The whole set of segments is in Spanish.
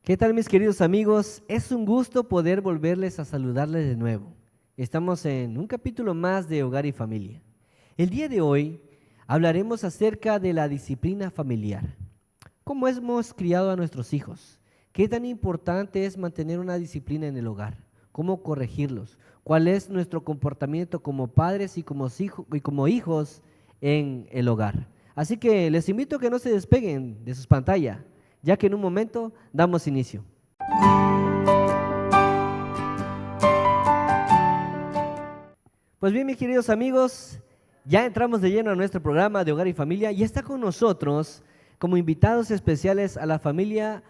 ¿Qué tal, mis queridos amigos? Es un gusto poder volverles a saludarles de nuevo. Estamos en un capítulo más de Hogar y Familia. El día de hoy hablaremos acerca de la disciplina familiar. ¿Cómo hemos criado a nuestros hijos? ¿Qué tan importante es mantener una disciplina en el hogar? ¿Cómo corregirlos? ¿Cuál es nuestro comportamiento como padres y como hijos en el hogar? Así que les invito a que no se despeguen de sus pantallas, ya que en un momento damos inicio. Pues bien, mis queridos amigos, ya entramos de lleno a nuestro programa de Hogar y Familia y está con nosotros como invitados especiales a la familia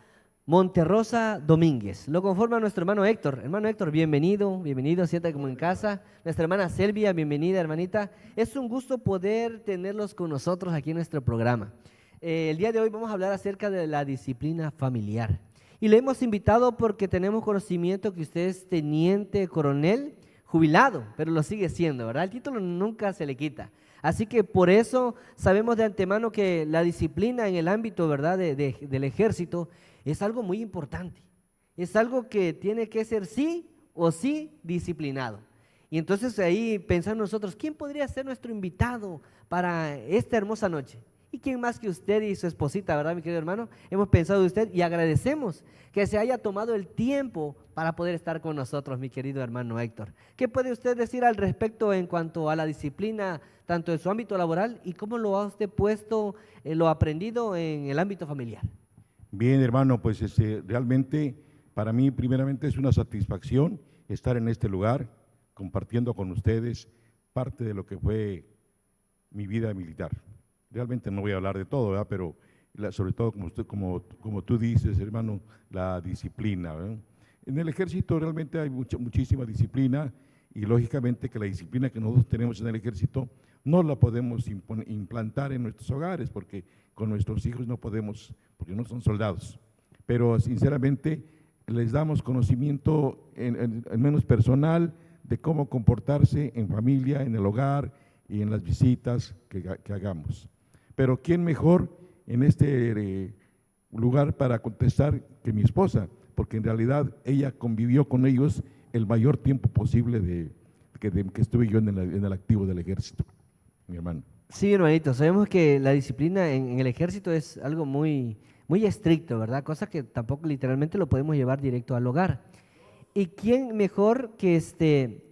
Monterrosa Domínguez. Lo conforma nuestro hermano Héctor. Hermano Héctor, bienvenido, siéntate como en casa. Nuestra hermana Selvia, bienvenida, hermanita. Es un gusto poder tenerlos con nosotros aquí en nuestro programa. El día de hoy vamos a hablar acerca de la disciplina familiar. Y le hemos invitado porque tenemos conocimiento que usted es teniente coronel jubilado, pero lo sigue siendo, ¿verdad? El título nunca se le quita. Así que por eso sabemos de antemano que la disciplina en el ámbito, ¿verdad?, del ejército es algo muy importante. Es algo que tiene que ser sí o sí disciplinado. Y entonces ahí pensamos nosotros, ¿quién podría ser nuestro invitado para esta hermosa noche? ¿Y quién más que usted y su esposita, verdad, mi querido hermano? Hemos pensado de usted y agradecemos que se haya tomado el tiempo para poder estar con nosotros, mi querido hermano Héctor. ¿Qué puede usted decir al respecto en cuanto a la disciplina, tanto en su ámbito laboral y cómo lo ha usted puesto, lo aprendido en el ámbito familiar? Bien, hermano, pues realmente para mí primeramente es una satisfacción estar en este lugar compartiendo con ustedes parte de lo que fue mi vida militar. Realmente no voy a hablar de todo, ¿verdad? Pero sobre todo como tú dices, hermano, la disciplina, ¿verdad? En el ejército realmente hay muchísima disciplina y lógicamente que la disciplina que nosotros tenemos en el ejército no la podemos implantar en nuestros hogares porque con nuestros hijos no podemos, porque no son soldados. Pero sinceramente les damos conocimiento en menos personal de cómo comportarse en familia, en el hogar y en las visitas que hagamos. Pero ¿quién mejor en este lugar para contestar que mi esposa? Porque en realidad ella convivió con ellos el mayor tiempo posible que estuve yo en el activo del ejército, mi hermano. Sí, hermanito, sabemos que la disciplina en el ejército es algo muy, muy estricto, ¿verdad? Cosa que tampoco literalmente lo podemos llevar directo al hogar. ¿Y quién mejor que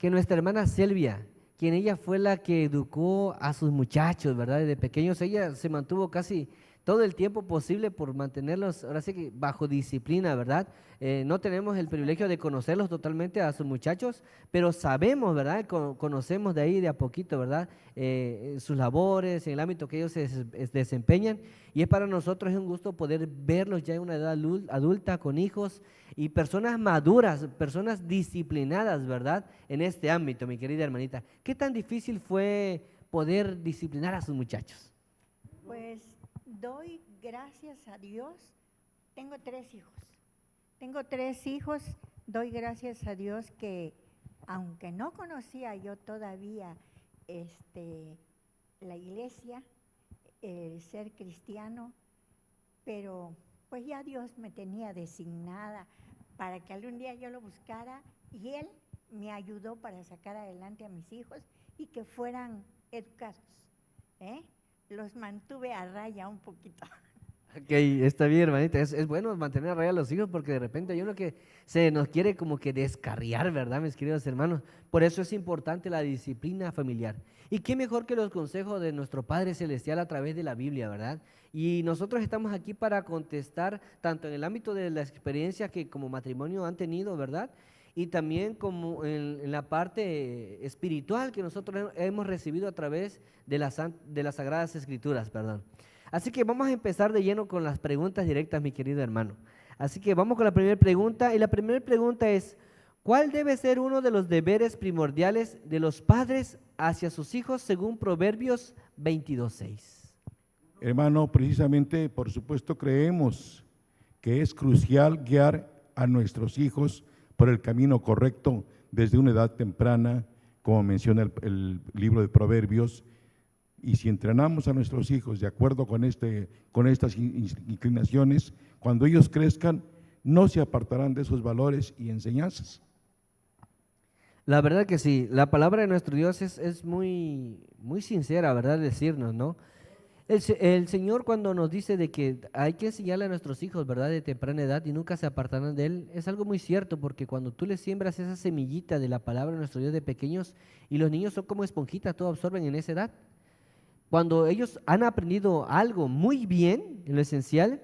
nuestra hermana Selvia, quien ella fue la que educó a sus muchachos, ¿verdad? Desde pequeños ella se mantuvo casi todo el tiempo posible por mantenerlos, ahora sí que bajo disciplina, ¿verdad? No tenemos el privilegio de conocerlos totalmente a sus muchachos, pero sabemos, ¿verdad? Conocemos de ahí de a poquito, ¿verdad? Sus labores, en el ámbito que ellos se desempeñan, y es para nosotros un gusto poder verlos ya en una edad adulta, con hijos y personas maduras, personas disciplinadas, ¿verdad? En este ámbito, mi querida hermanita. ¿Qué tan difícil fue poder disciplinar a sus muchachos? Pues doy gracias a Dios. Tengo tres hijos. Doy gracias a Dios que, aunque no conocía yo todavía la iglesia, el ser cristiano, pero pues ya Dios me tenía designada para que algún día yo lo buscara y Él me ayudó para sacar adelante a mis hijos y que fueran educados, ¿eh? Los mantuve a raya un poquito. Ok, está bien, hermanita. Es bueno mantener a raya a los hijos porque de repente hay uno que se nos quiere como que descarriar, ¿verdad, mis queridos hermanos? Por eso es importante la disciplina familiar. Y qué mejor que los consejos de nuestro Padre Celestial a través de la Biblia, ¿verdad? Y nosotros estamos aquí para contestar tanto en el ámbito de la experiencia que como matrimonio han tenido, ¿verdad? Y también como en la parte espiritual que nosotros hemos recibido a través de las Sagradas Escrituras, perdón. Así que vamos a empezar de lleno con las preguntas directas, mi querido hermano. Así que vamos con la primera pregunta. Y la primera pregunta es, ¿cuál debe ser uno de los deberes primordiales de los padres hacia sus hijos según Proverbios 22:6? Hermano, precisamente, por supuesto, creemos que es crucial guiar a nuestros hijos por el camino correcto desde una edad temprana, como menciona el libro de Proverbios. Y si entrenamos a nuestros hijos de acuerdo con estas inclinaciones, cuando ellos crezcan, no se apartarán de esos valores y enseñanzas. La verdad que sí, la palabra de nuestro Dios es muy, muy sincera, ¿verdad? Decirnos, ¿no? El Señor cuando nos dice de que hay que enseñarle a nuestros hijos, ¿verdad? De temprana edad y nunca se apartarán de Él, es algo muy cierto porque cuando tú les siembras esa semillita de la palabra de nuestro Dios de pequeños y los niños son como esponjitas, todo absorben en esa edad. Cuando ellos han aprendido algo muy bien, en lo esencial,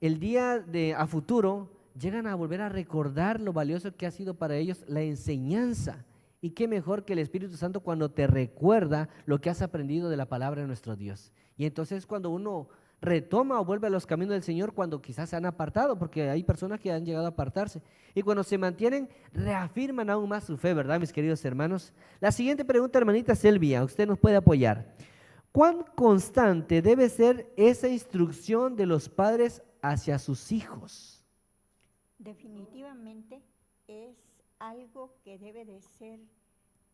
el día de a futuro llegan a volver a recordar lo valioso que ha sido para ellos la enseñanza. Y qué mejor que el Espíritu Santo cuando te recuerda lo que has aprendido de la palabra de nuestro Dios. Y entonces cuando uno retoma o vuelve a los caminos del Señor cuando quizás se han apartado, porque hay personas que han llegado a apartarse. Y cuando se mantienen, reafirman aún más su fe, ¿verdad, mis queridos hermanos? La siguiente pregunta, hermanita Selvia, usted nos puede apoyar. ¿Cuán constante debe ser esa instrucción de los padres hacia sus hijos? Definitivamente es algo que debe de ser,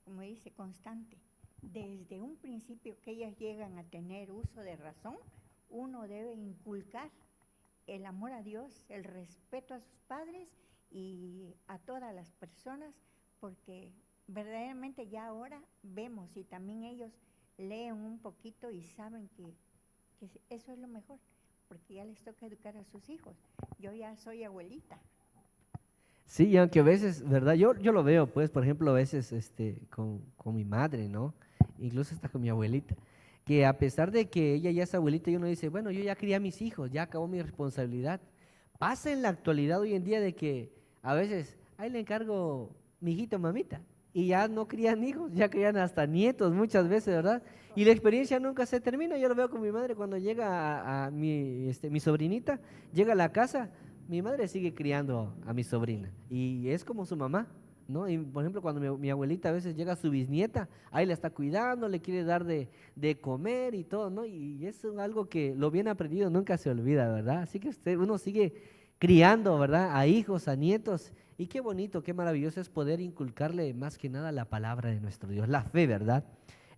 como dice, constante. Desde un principio que ellas llegan a tener uso de razón, uno debe inculcar el amor a Dios, el respeto a sus padres y a todas las personas, porque verdaderamente ya ahora vemos y también ellos leen un poquito y saben que eso es lo mejor, porque ya les toca educar a sus hijos. Yo ya soy abuelita. Sí, y aunque a veces, ¿verdad? Yo lo veo, pues, por ejemplo, a veces con mi madre, ¿no? Incluso hasta con mi abuelita, que a pesar de que ella ya es abuelita y uno dice, bueno, yo ya crié a mis hijos, ya acabó mi responsabilidad. Pasa en la actualidad hoy en día de que a veces, ahí le encargo mi hijito, mamita, y ya no crían hijos, ya crían hasta nietos muchas veces, ¿verdad? Y la experiencia nunca se termina. Yo lo veo con mi madre cuando llega a mi sobrinita, llega a la casa, mi madre sigue criando a mi sobrina y es como su mamá, ¿no? Y por ejemplo, cuando mi abuelita a veces llega a su bisnieta, ahí la está cuidando, le quiere dar de comer y todo, ¿no? Y es algo que lo bien aprendido nunca se olvida, ¿verdad? Así que uno sigue criando, ¿verdad? A hijos, a nietos. Y qué bonito, qué maravilloso es poder inculcarle más que nada la palabra de nuestro Dios, la fe, ¿verdad?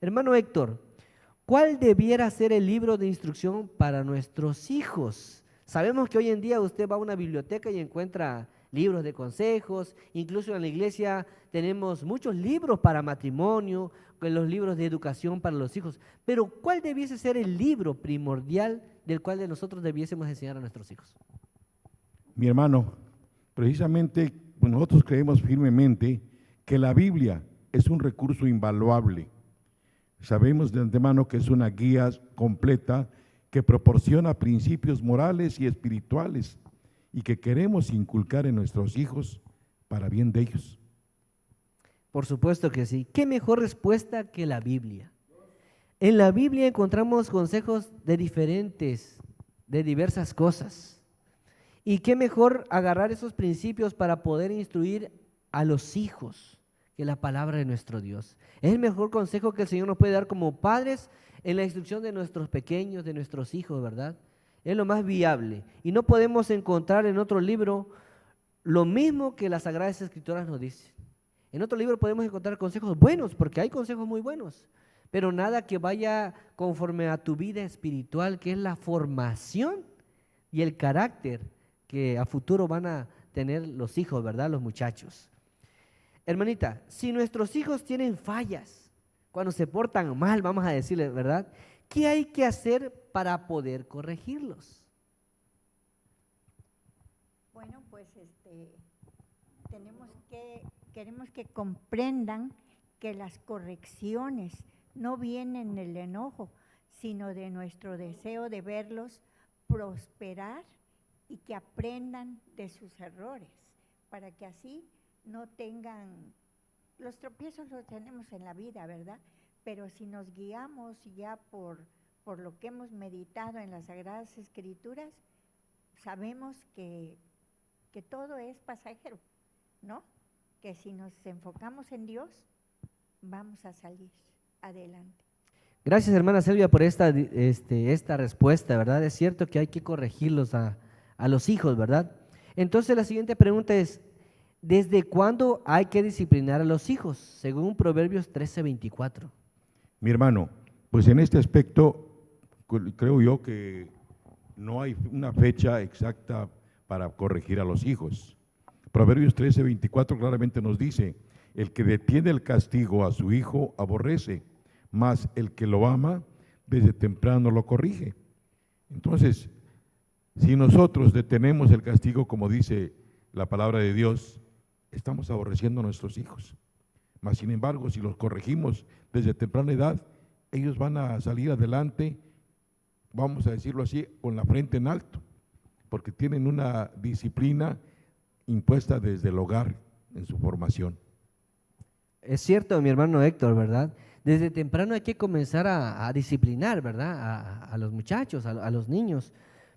Hermano Héctor, ¿cuál debiera ser el libro de instrucción para nuestros hijos? Sabemos que hoy en día usted va a una biblioteca y encuentra libros de consejos, incluso en la iglesia tenemos muchos libros para matrimonio, los libros de educación para los hijos, pero ¿cuál debiese ser el libro primordial del cual de nosotros debiésemos enseñar a nuestros hijos? Mi hermano, precisamente nosotros creemos firmemente que la Biblia es un recurso invaluable. Sabemos de antemano que es una guía completa que proporciona principios morales y espirituales y que queremos inculcar en nuestros hijos para bien de ellos. Por supuesto que sí. ¿Qué mejor respuesta que la Biblia? En la Biblia encontramos consejos de diversas cosas. Y qué mejor agarrar esos principios para poder instruir a los hijos que la palabra de nuestro Dios. Es el mejor consejo que el Señor nos puede dar como padres en la instrucción de nuestros pequeños, de nuestros hijos, ¿verdad? Es lo más viable. Y no podemos encontrar en otro libro lo mismo que las Sagradas Escrituras nos dicen. En otro libro podemos encontrar consejos buenos, porque hay consejos muy buenos, pero nada que vaya conforme a tu vida espiritual, que es la formación y el carácter que a futuro van a tener los hijos, ¿verdad? Los muchachos. Hermanita, si nuestros hijos tienen fallas, cuando se portan mal, vamos a decirles, ¿verdad? ¿Qué hay que hacer para poder corregirlos? Bueno, pues queremos que comprendan que las correcciones no vienen del enojo, sino de nuestro deseo de verlos prosperar y que aprendan de sus errores, para que así no tengan, los tropiezos los tenemos en la vida, ¿verdad? Pero si nos guiamos ya por lo que hemos meditado en las Sagradas Escrituras, sabemos que todo es pasajero, ¿no? Que si nos enfocamos en Dios, vamos a salir adelante. Gracias, hermana Selvia, por esta respuesta, ¿verdad? Es cierto que hay que corregirlos a los hijos, ¿verdad? Entonces la siguiente pregunta es, ¿desde cuándo hay que disciplinar a los hijos? Según Proverbios 13:24. Mi hermano, pues en este aspecto creo yo que no hay una fecha exacta para corregir a los hijos. Proverbios 13:24 claramente nos dice: el que detiene el castigo a su hijo aborrece, mas el que lo ama desde temprano lo corrige. Entonces, si nosotros detenemos el castigo, como dice la palabra de Dios, estamos aborreciendo a nuestros hijos. Mas, sin embargo, si los corregimos desde temprana edad, ellos van a salir adelante, vamos a decirlo así, con la frente en alto, porque tienen una disciplina impuesta desde el hogar en su formación. Es cierto, mi hermano Héctor, ¿verdad? Desde temprano hay que comenzar a disciplinar, ¿verdad? A los muchachos, a los niños,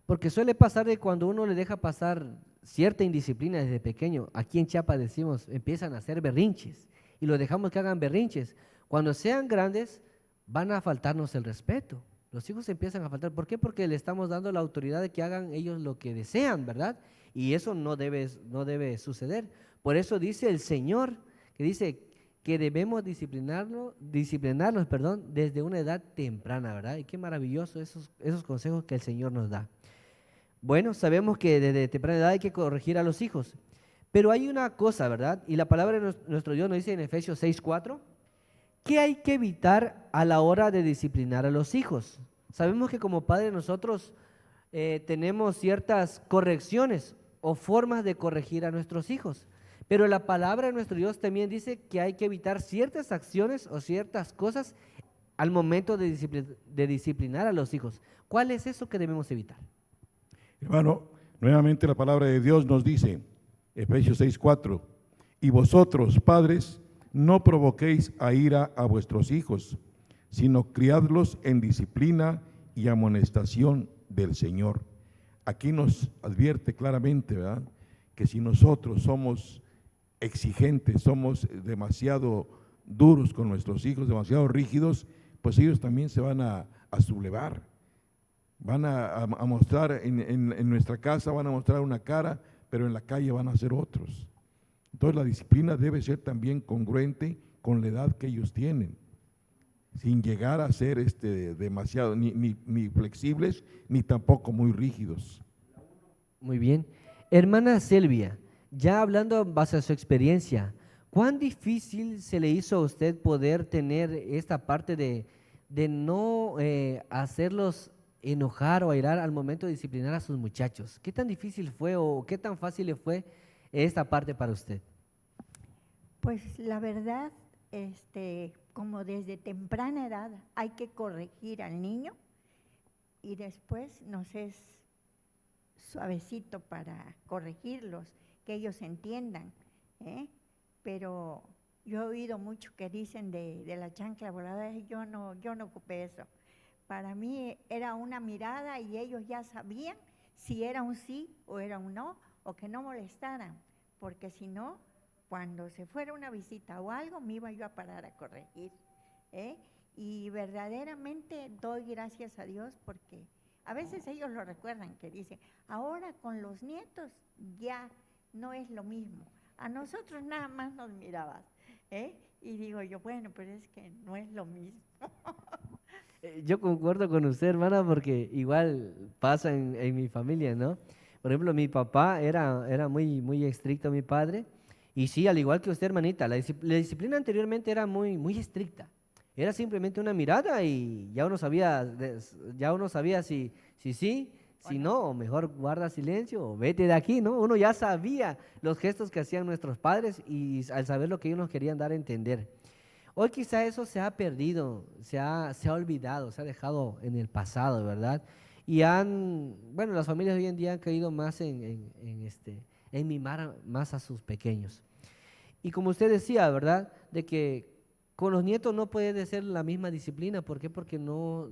porque suele pasar de cuando uno le deja pasar cierta indisciplina desde pequeño, aquí en Chiapas decimos, empiezan a hacer berrinches y los dejamos que hagan berrinches. Cuando sean grandes van a faltarnos el respeto. Los hijos empiezan a faltar. ¿Por qué? Porque le estamos dando la autoridad de que hagan ellos lo que desean, ¿verdad? Y eso no debe suceder. Por eso dice el Señor, que dice que debemos disciplinarlos, desde una edad temprana, ¿verdad? Y qué maravilloso esos consejos que el Señor nos da. Bueno, sabemos que desde temprana edad hay que corregir a los hijos, pero hay una cosa, ¿verdad? Y la palabra de nuestro Dios nos dice en Efesios 6:4, ¿qué hay que evitar a la hora de disciplinar a los hijos? Sabemos que como padres nosotros tenemos ciertas correcciones o formas de corregir a nuestros hijos, pero la palabra de nuestro Dios también dice que hay que evitar ciertas acciones o ciertas cosas al momento de disciplinar a los hijos. ¿Cuál es eso que debemos evitar? Hermano, nuevamente la palabra de Dios nos dice, Efesios 6:4, y vosotros, padres, no provoquéis a ira a vuestros hijos, sino criadlos en disciplina y amonestación del Señor. Aquí nos advierte claramente, ¿verdad?, que si nosotros somos exigentes, somos demasiado duros con nuestros hijos, demasiado rígidos, pues ellos también se van a sublevar. Van a mostrar en nuestra casa, van a mostrar una cara, pero en la calle van a ser otros. Entonces la disciplina debe ser también congruente con la edad que ellos tienen, sin llegar a ser demasiado, ni flexibles, ni tampoco muy rígidos. Muy bien. Hermana Selvia, ya hablando en base a su experiencia, ¿cuán difícil se le hizo a usted poder tener esta parte de no hacerlos enojar o airar al momento de disciplinar a sus muchachos? ¿Qué tan difícil fue o qué tan fácil le fue esta parte para usted? Pues la verdad, como desde temprana edad hay que corregir al niño y después nos es suavecito para corregirlos, que ellos entiendan, ¿eh? Pero yo he oído mucho que dicen de la chancla volada, yo no ocupé eso. Para mí era una mirada y ellos ya sabían si era un sí o era un no, o que no molestaran, porque si no, cuando se fuera una visita o algo, me iba yo a parar a corregir, ¿eh? Y verdaderamente doy gracias a Dios porque a veces ellos lo recuerdan, que dicen, ahora con los nietos ya no es lo mismo. A nosotros nada más nos mirabas, ¿eh? Y digo yo, bueno, pero es que no es lo mismo. Yo concuerdo con usted, hermana, porque igual pasa en mi familia, ¿no? Por ejemplo, mi papá era muy estricto, mi padre, y sí, al igual que usted, hermanita, la disciplina anteriormente era muy estricta. Era simplemente una mirada y ya uno sabía si sí, si no, o mejor guarda silencio o vete de aquí, ¿no? Uno ya sabía los gestos que hacían nuestros padres y al saber lo que ellos nos querían dar a entender. Hoy quizá eso se ha perdido, se ha olvidado, se ha dejado en el pasado, ¿verdad? Y las familias hoy en día han caído más en mimar más a sus pequeños. Y como usted decía, ¿verdad? De que con los nietos no puede ser la misma disciplina. ¿Por qué? Porque no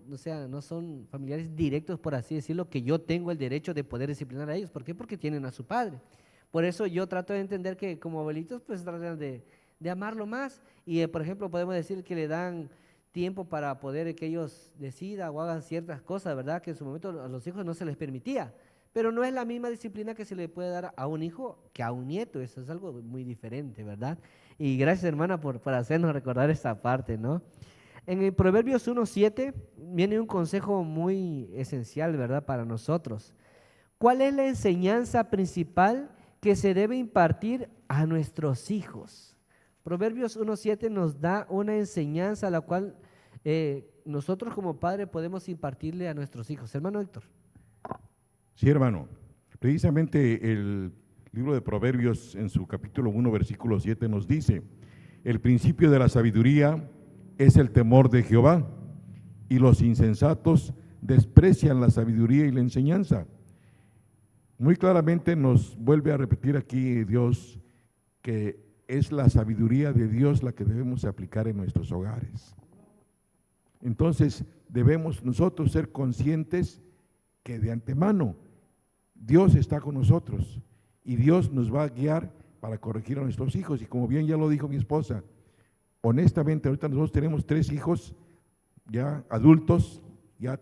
son familiares directos, por así decirlo, que yo tengo el derecho de poder disciplinar a ellos. ¿Por qué? Porque tienen a su padre. Por eso yo trato de entender que como abuelitos, pues tratan de amarlo más. Y, por ejemplo, podemos decir que le dan tiempo para poder que ellos decidan o hagan ciertas cosas, ¿verdad? Que en su momento a los hijos no se les permitía. Pero no es la misma disciplina que se le puede dar a un hijo que a un nieto. Eso es algo muy diferente, ¿verdad? Y gracias, hermana, por hacernos recordar esta parte, ¿no? En el Proverbios 1:7 viene un consejo muy esencial, ¿verdad? Para nosotros. ¿cuál es la enseñanza principal que se debe impartir a nuestros hijos? Proverbios 1:7 nos da una enseñanza a la cual nosotros como padres podemos impartirle a nuestros hijos. Hermano Héctor. Sí, hermano. Precisamente el libro de Proverbios en su capítulo 1, versículo 7 nos dice: el principio de la sabiduría es el temor de Jehová, y los insensatos desprecian la sabiduría y la enseñanza. Muy claramente nos vuelve a repetir aquí Dios que es la sabiduría de Dios la que debemos aplicar en nuestros hogares. Entonces debemos nosotros ser conscientes que de antemano Dios está con nosotros y Dios nos va a guiar para corregir a nuestros hijos. Y como bien ya lo dijo mi esposa, honestamente ahorita nosotros tenemos 3 hijos ya adultos, ya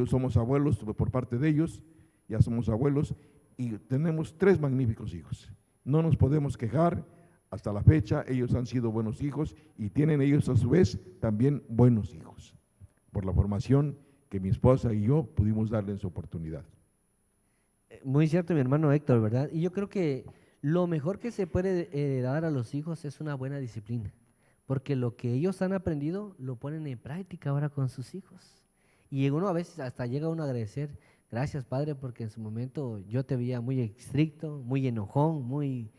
somos abuelos por parte de ellos, ya somos abuelos y tenemos 3 magníficos hijos. No nos podemos quejar, hasta la fecha ellos han sido buenos hijos y tienen ellos a su vez también buenos hijos, por la formación que mi esposa y yo pudimos darles oportunidad. Muy cierto, mi hermano Héctor, ¿verdad? Y yo creo que lo mejor que se puede dar a los hijos es una buena disciplina, porque lo que ellos han aprendido lo ponen en práctica ahora con sus hijos. Y uno a veces hasta llega uno a agradecer, gracias Padre, porque en su momento yo te veía muy estricto, muy enojón, muy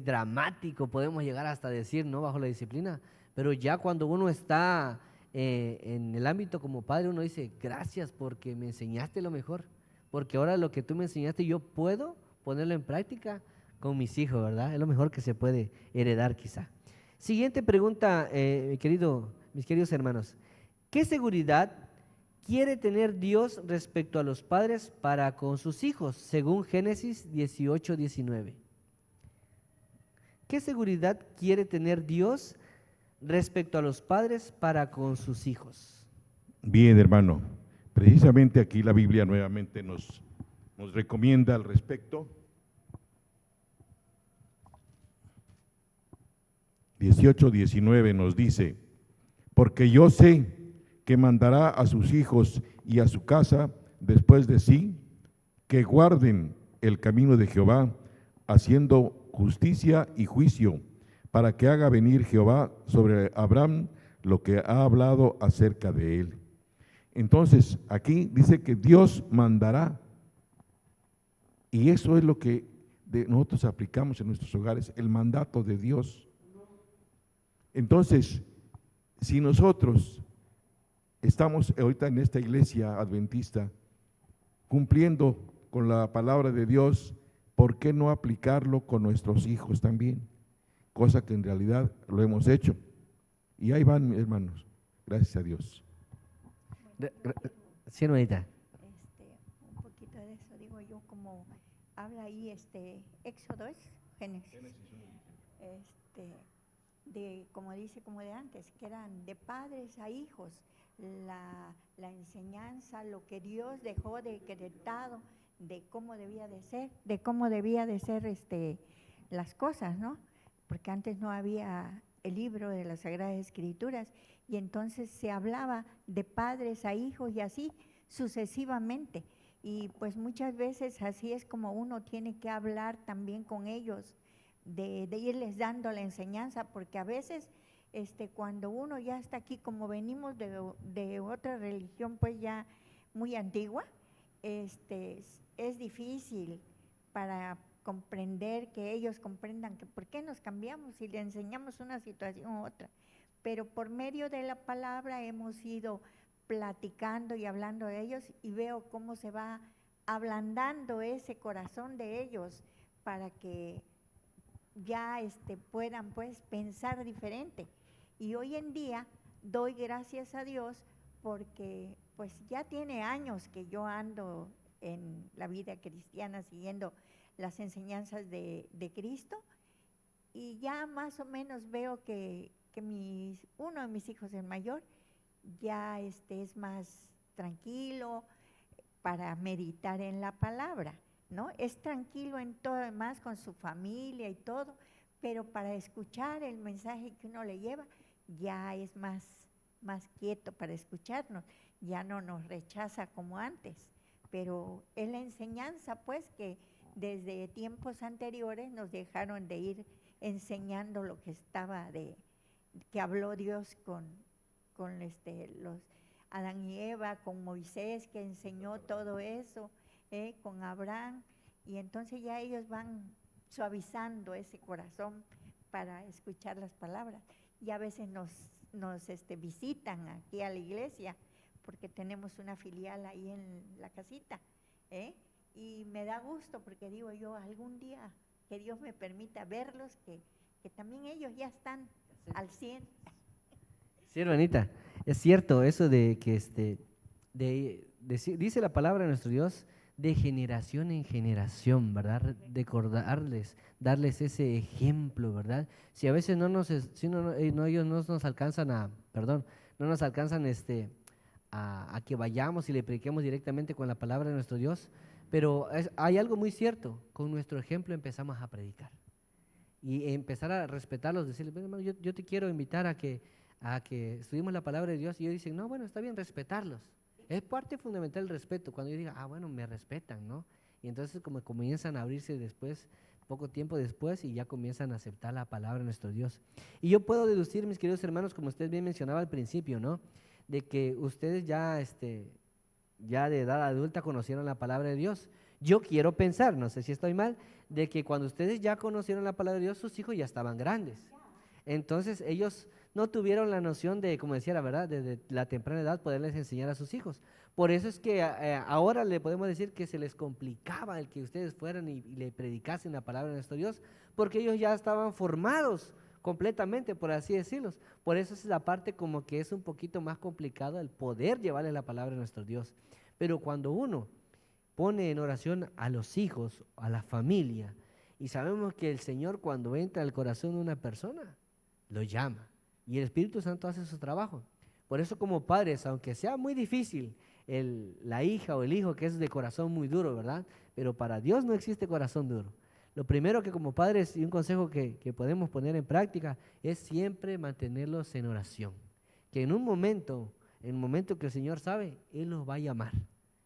dramático, podemos llegar hasta decir, ¿no? Bajo la disciplina, pero ya cuando uno está en el ámbito como padre, uno dice, gracias porque me enseñaste lo mejor, porque ahora lo que tú me enseñaste yo puedo ponerlo en práctica con mis hijos, ¿verdad? Es lo mejor que se puede heredar quizá. Siguiente pregunta, mis queridos hermanos. ¿Qué seguridad quiere tener Dios respecto a los padres para con sus hijos, según Génesis 18:19? ¿Qué seguridad quiere tener Dios respecto a los padres para con sus hijos? Bien, hermano, precisamente aquí la Biblia nuevamente nos recomienda al respecto. 18:19 nos dice: porque yo sé que mandará a sus hijos y a su casa después de sí, que guarden el camino de Jehová, haciendo justicia y juicio, para que haga venir Jehová sobre Abraham lo que ha hablado acerca de él. Entonces, aquí dice que Dios mandará, y eso es lo que nosotros aplicamos en nuestros hogares, el mandato de Dios. Entonces, si nosotros estamos ahorita en esta iglesia adventista cumpliendo con la palabra de Dios, ¿por qué no aplicarlo con nuestros hijos también? Cosa que en realidad lo hemos hecho. Y ahí van, hermanos, gracias a Dios. Sí, hermanita. Un poquito de eso digo yo, como habla ahí Éxodo, Génesis, de como dice, como de antes, que eran de padres a hijos, la enseñanza, lo que Dios dejó decretado de cómo debía de ser, las cosas, ¿no? Porque antes no había el libro de las Sagradas Escrituras y entonces se hablaba de padres a hijos y así sucesivamente. Y pues muchas veces así es como uno tiene que hablar también con ellos, de irles dando la enseñanza, porque a veces cuando uno ya está aquí, como venimos de otra religión pues ya muy antigua, es difícil para comprender, que ellos comprendan que por qué nos cambiamos y le enseñamos una situación u otra. Pero por medio de la palabra hemos ido platicando y hablando de ellos y veo cómo se va ablandando ese corazón de ellos para que ya puedan pues pensar diferente. Y hoy en día doy gracias a Dios porque pues ya tiene años que yo ando en la vida cristiana siguiendo las enseñanzas de Cristo y ya más o menos veo que uno de mis hijos, el mayor, ya es más tranquilo para meditar en la palabra, ¿no? Es tranquilo en todo demás con su familia y todo, pero para escuchar el mensaje que uno le lleva ya es más quieto para escucharnos, ya no nos rechaza como antes, pero es la enseñanza, pues, que desde tiempos anteriores nos dejaron de ir enseñando lo que estaba que habló Dios con los Adán y Eva, con Moisés, que enseñó todo eso, con Abraham, y entonces ya ellos van suavizando ese corazón para escuchar las palabras. Y a veces nos visitan aquí a la iglesia, porque tenemos una filial ahí en la casita, y me da gusto porque digo yo, algún día que Dios me permita verlos, que también ellos ya están al 100. Sí, hermanita, es cierto eso de que dice la palabra de nuestro Dios, de generación en generación, ¿verdad? Recordarles, darles ese ejemplo, ¿verdad? Si a veces ellos no nos alcanzan no nos alcanzan a que vayamos y le prediquemos directamente con la palabra de nuestro Dios, pero hay algo muy cierto, con nuestro ejemplo empezamos a predicar y empezar a respetarlos, decirles, bueno, hermano, yo te quiero invitar a que estudiemos la palabra de Dios, y ellos dicen, no, bueno, está bien, respetarlos. Es parte fundamental el respeto, cuando yo diga, bueno, me respetan, ¿no? Y entonces como comienzan a abrirse después, poco tiempo después, y ya comienzan a aceptar la palabra de nuestro Dios. Y yo puedo deducir, mis queridos hermanos, como usted bien mencionaba al principio, ¿no? De que ustedes ya de edad adulta conocieron la palabra de Dios. Yo quiero pensar, no sé si estoy mal, de que cuando ustedes ya conocieron la palabra de Dios, sus hijos ya estaban grandes. Entonces ellos no tuvieron la noción de, como decía la verdad, desde la temprana edad poderles enseñar a sus hijos. Por eso es que ahora le podemos decir que se les complicaba el que ustedes fueran y le predicasen la palabra de nuestro Dios, porque ellos ya estaban formados completamente, por así decirlo. Por eso es la parte como que es un poquito más complicado el poder llevarles la palabra de nuestro Dios. Pero cuando uno pone en oración a los hijos, a la familia, y sabemos que el Señor cuando entra al corazón de una persona, lo llama. Y el Espíritu Santo hace su trabajo. Por eso como padres, aunque sea muy difícil, la hija o el hijo que es de corazón muy duro, ¿verdad? Pero para Dios no existe corazón duro. Lo primero que como padres, y un consejo que podemos poner en práctica, es siempre mantenerlos en oración. Que en el momento que el Señor sabe, Él los va a llamar.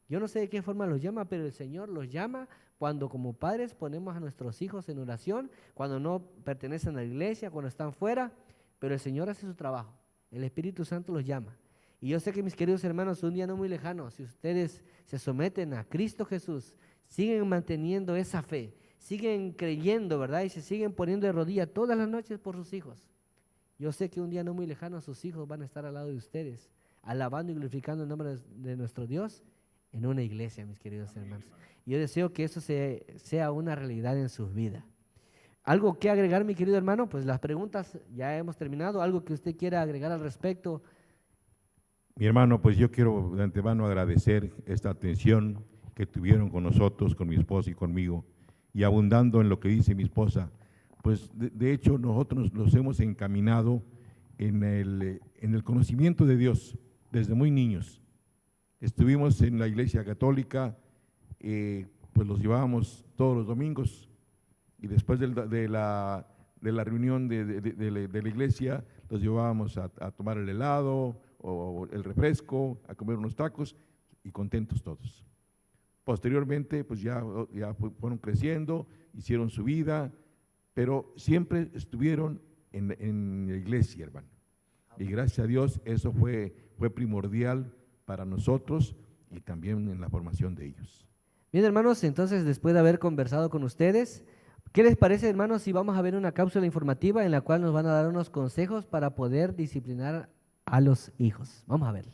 Yo no sé de qué forma los llama, pero el Señor los llama cuando como padres ponemos a nuestros hijos en oración, cuando no pertenecen a la iglesia, cuando están fuera. Pero el Señor hace su trabajo, el Espíritu Santo los llama. Y yo sé que mis queridos hermanos, un día no muy lejano, si ustedes se someten a Cristo Jesús, siguen manteniendo esa fe, siguen creyendo, ¿verdad? Y se siguen poniendo de rodillas todas las noches por sus hijos. Yo sé que un día no muy lejano sus hijos van a estar al lado de ustedes, alabando y glorificando el nombre de nuestro Dios en una iglesia, mis queridos hermanos. Y yo deseo que eso sea una realidad en sus vidas. ¿Algo que agregar, mi querido hermano? Pues las preguntas ya hemos terminado. ¿Algo que usted quiera agregar al respecto? Mi hermano, pues yo quiero de antemano agradecer esta atención que tuvieron con nosotros, con mi esposa y conmigo, y abundando en lo que dice mi esposa, pues de hecho nosotros nos hemos encaminado en el conocimiento de Dios desde muy niños. Estuvimos en la iglesia católica, pues los llevábamos todos los domingos, y después de la reunión de la iglesia, los llevábamos a tomar el helado o el refresco, a comer unos tacos, y contentos todos. Posteriormente, pues ya fueron creciendo, hicieron su vida, pero siempre estuvieron en la iglesia, hermano. Y gracias a Dios eso fue primordial para nosotros y también en la formación de ellos. Bien, hermanos, entonces después de haber conversado con ustedes, ¿qué les parece, hermanos, si vamos a ver una cápsula informativa en la cual nos van a dar unos consejos para poder disciplinar a los hijos? Vamos a verla.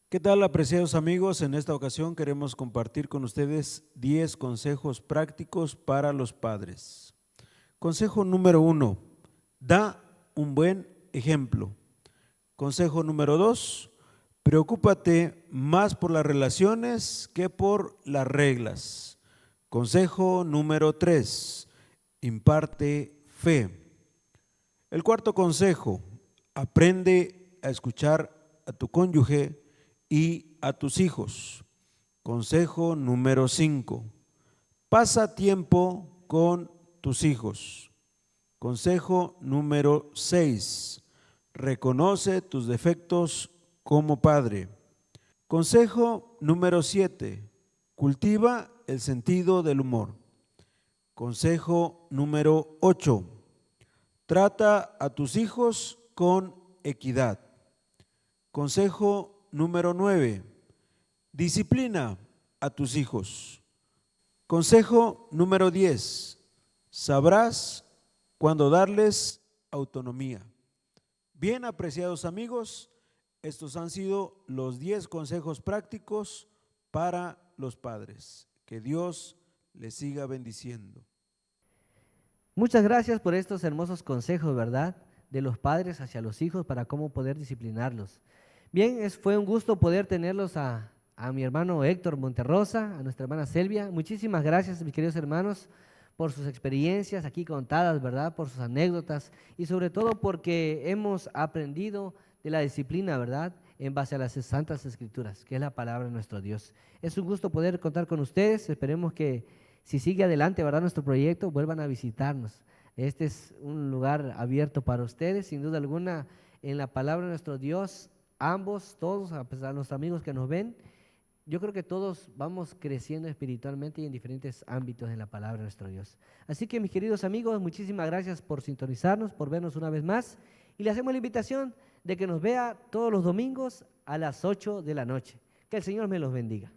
¿Qué tal, apreciados amigos? En esta ocasión queremos compartir con ustedes 10 consejos prácticos para los padres. Consejo número 1, da un buen ejemplo. Consejo número 2, preocúpate más por las relaciones que por las reglas. Consejo número 3, imparte fe. El cuarto consejo, aprende a escuchar a tu cónyuge y a tus hijos. Consejo número 5, pasa tiempo con tus hijos. Consejo número 6, reconoce tus defectos como padre. Consejo número 7. Cultiva el sentido del humor. Consejo número 8. Trata a tus hijos con equidad. Consejo número 9. Disciplina a tus hijos. Consejo número 10. Sabrás cuándo darles autonomía. Bien, apreciados amigos, estos han sido los 10 consejos prácticos para los padres. Que Dios les siga bendiciendo. Muchas gracias por estos hermosos consejos, ¿verdad? De los padres hacia los hijos para cómo poder disciplinarlos. Bien, fue un gusto poder tenerlos a mi hermano Héctor Monterrosa, a nuestra hermana Selvia. Muchísimas gracias, mis queridos hermanos, por sus experiencias aquí contadas, ¿verdad? Por sus anécdotas y sobre todo porque hemos aprendido de la disciplina, ¿verdad? En base a las Santas Escrituras, que es la palabra de nuestro Dios. Es un gusto poder contar con ustedes. Esperemos que si sigue adelante, ¿verdad?, nuestro proyecto, vuelvan a visitarnos. Este es un lugar abierto para ustedes, sin duda alguna, en la palabra de nuestro Dios, ambos, todos, a pesar de nuestros amigos que nos ven, yo creo que todos vamos creciendo espiritualmente y en diferentes ámbitos en la palabra de nuestro Dios. Así que, mis queridos amigos, muchísimas gracias por sintonizarnos, por vernos una vez más, y le hacemos la invitación de que nos vea todos los domingos a las 8 de la noche. Que el Señor me los bendiga.